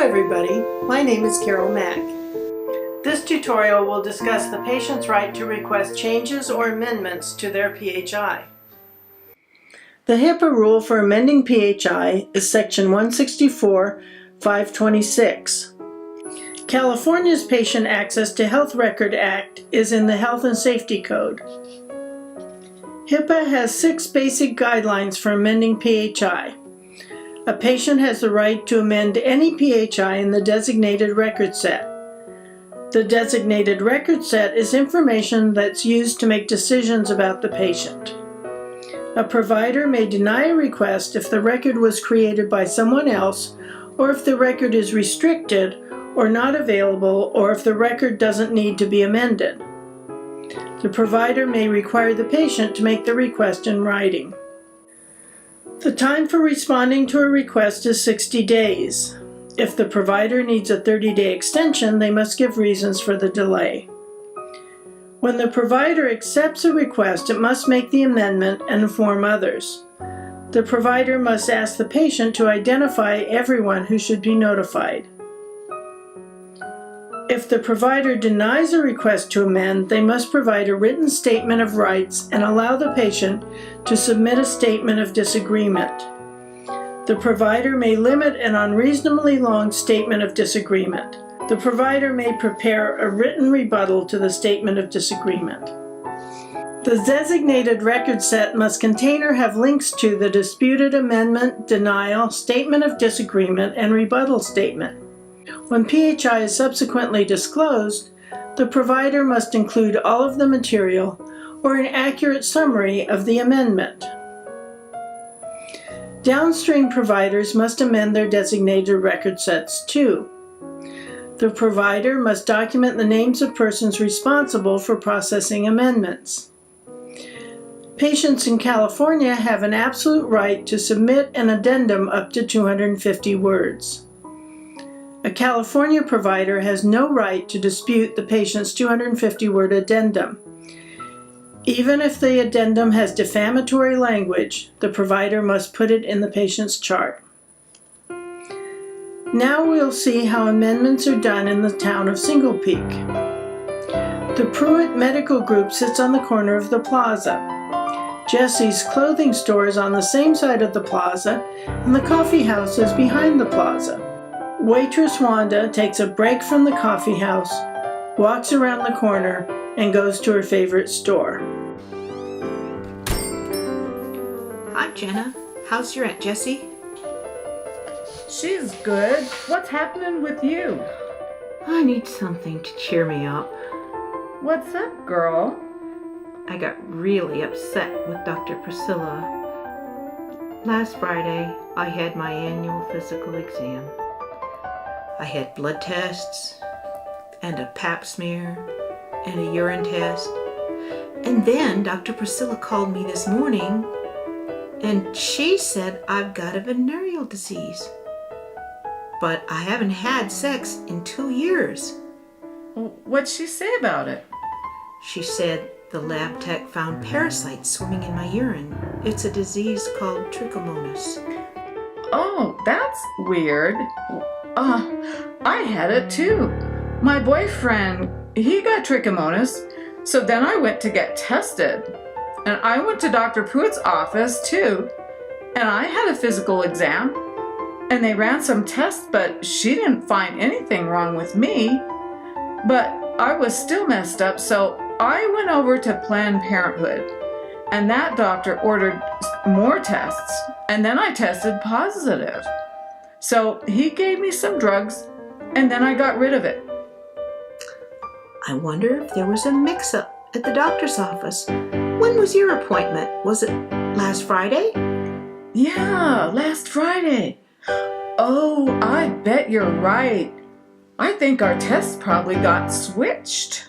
everybody, my name is Carol Mack. This tutorial will discuss the patient's right to request changes or amendments to their PHI. The HIPAA rule for amending PHI is Section 164-526. California's Patient Access to Health Record Act is in the Health and Safety Code. HIPAA has 6 basic guidelines for amending PHI. A patient has the right to amend any PHI in the designated record set. The designated record set is information that's used to make decisions about the patient. A provider may deny a request if the record was created by someone else, or if the record is restricted or not available, or if the record doesn't need to be amended. The provider may require the patient to make the request in writing. The time for responding to a request is 60 days. If the provider needs a 30-day extension, they must give reasons for the delay. When the provider accepts a request, it must make the amendment and inform others. The provider must ask the patient to identify everyone who should be notified. If the provider denies a request to amend, they must provide a written statement of rights and allow the patient to submit a statement of disagreement. The provider may limit an unreasonably long statement of disagreement. The provider may prepare a written rebuttal to the statement of disagreement. The designated record set must contain or have links to the disputed amendment, denial, statement of disagreement, and rebuttal statement. When PHI is subsequently disclosed, the provider must include all of the material or an accurate summary of the amendment. Downstream providers must amend their designated record sets too. The provider must document the names of persons responsible for processing amendments. Patients in California have an absolute right to submit an addendum up to 250 words. A California provider has no right to dispute the patient's 250-word addendum. Even if the addendum has defamatory language, the provider must put it in the patient's chart. Now we'll see how amendments are done in the town of Single Peak. The Pruitt Medical Group sits on the corner of the plaza. Jesse's clothing store is on the same side of the plaza, and the coffee house is behind the plaza. Waitress Wanda takes a break from the coffee house, walks around the corner, and goes to her favorite store. Hi, Jenna. How's your Aunt Jessie? She's good. What's happening with you? I need something to cheer me up. What's up, girl? I got really upset with Dr. Priscilla. Last Friday, I had my annual physical exam. I had blood tests, and a pap smear, and a urine test. And then Dr. Priscilla called me this morning, and she said I've got a venereal disease. But I haven't had sex in 2 years. What'd she say about it? She said the lab tech found parasites swimming in my urine. It's a disease called trichomonas. Oh, that's weird. I had it too. My boyfriend, he got trichomonas, so then I went to get tested. And I went to Dr. Pruitt's office too, and I had a physical exam, and they ran some tests, but she didn't find anything wrong with me. But I was still messed up, so I went over to Planned Parenthood, and that doctor ordered more tests, and then I tested positive. So he gave me some drugs, and then I got rid of it. I wonder if there was a mix-up at the doctor's office. When was your appointment? Was it last Friday? Yeah, last Friday. Oh, I bet you're right. I think our tests probably got switched.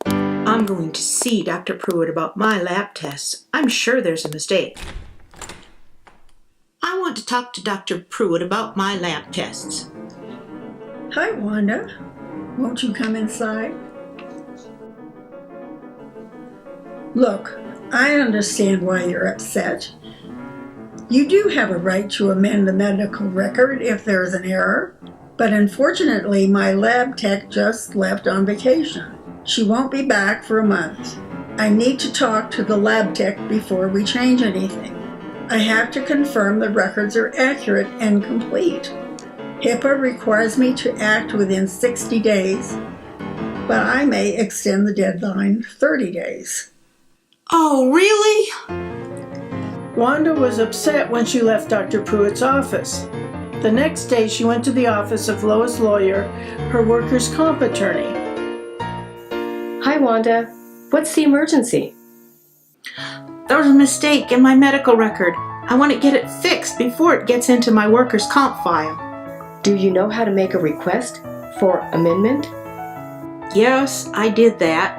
I'm going to see Dr. Pruitt about my lab tests. I'm sure there's a mistake. I want to talk to Dr. Pruitt about my lab tests. Hi, Wanda. Won't you come inside? Look, I understand why you're upset. You do have a right to amend the medical record if there is an error, but unfortunately my lab tech just left on vacation. She won't be back for a month. I need to talk to the lab tech before we change anything. I have to confirm the records are accurate and complete. HIPAA requires me to act within 60 days, but I may extend the deadline 30 days. Oh, really? Wanda was upset when she left Dr. Pruitt's office. The next day, she went to the office of Lois Lawyer, her workers' comp attorney. Hi, Wanda. What's the emergency? There was a mistake in my medical record. I want to get it fixed before it gets into my workers' comp file. Do you know how to make a request for amendment? Yes, I did that.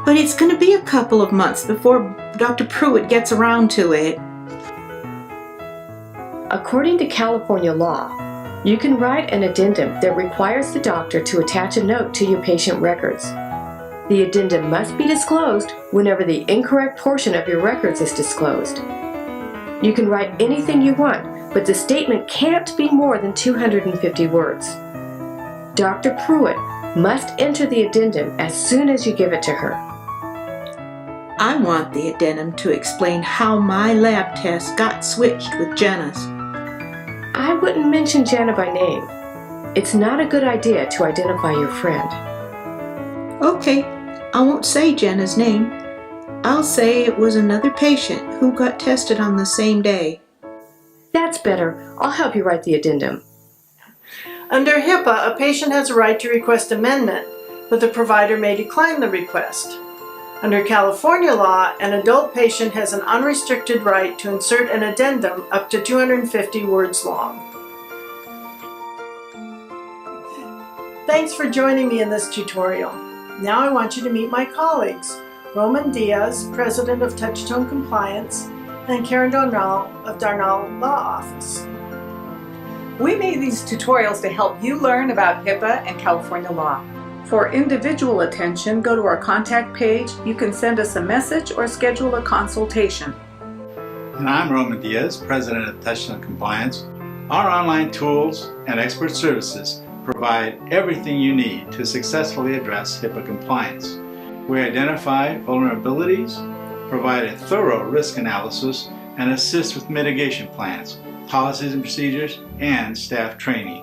But it's going to be a couple of months before Dr. Pruitt gets around to it. According to California law, you can write an addendum that requires the doctor to attach a note to your patient records. The addendum must be disclosed whenever the incorrect portion of your records is disclosed. You can write anything you want, but the statement can't be more than 250 words. Dr. Pruitt must enter the addendum as soon as you give it to her. I want the addendum to explain how my lab test got switched with Jenna's. I wouldn't mention Jenna by name. It's not a good idea to identify your friend. Okay, I won't say Jenna's name. I'll say it was another patient who got tested on the same day. That's better. I'll help you write the addendum. Under HIPAA, a patient has a right to request amendment, but the provider may decline the request. Under California law, an adult patient has an unrestricted right to insert an addendum up to 250 words long. Thanks for joining me in this tutorial. Now I want you to meet my colleagues, Roman Diaz, President of Touchtone Compliance, and Karen Darnall of Darnall Law Office. We made these tutorials to help you learn about HIPAA and California law. For individual attention, go to our contact page. You can send us a message or schedule a consultation. And I'm Roman Diaz, President of Touchtone Compliance. Our online tools and expert services provide everything you need to successfully address HIPAA compliance. We identify vulnerabilities, provide a thorough risk analysis, and assist with mitigation plans, policies and procedures, and staff training.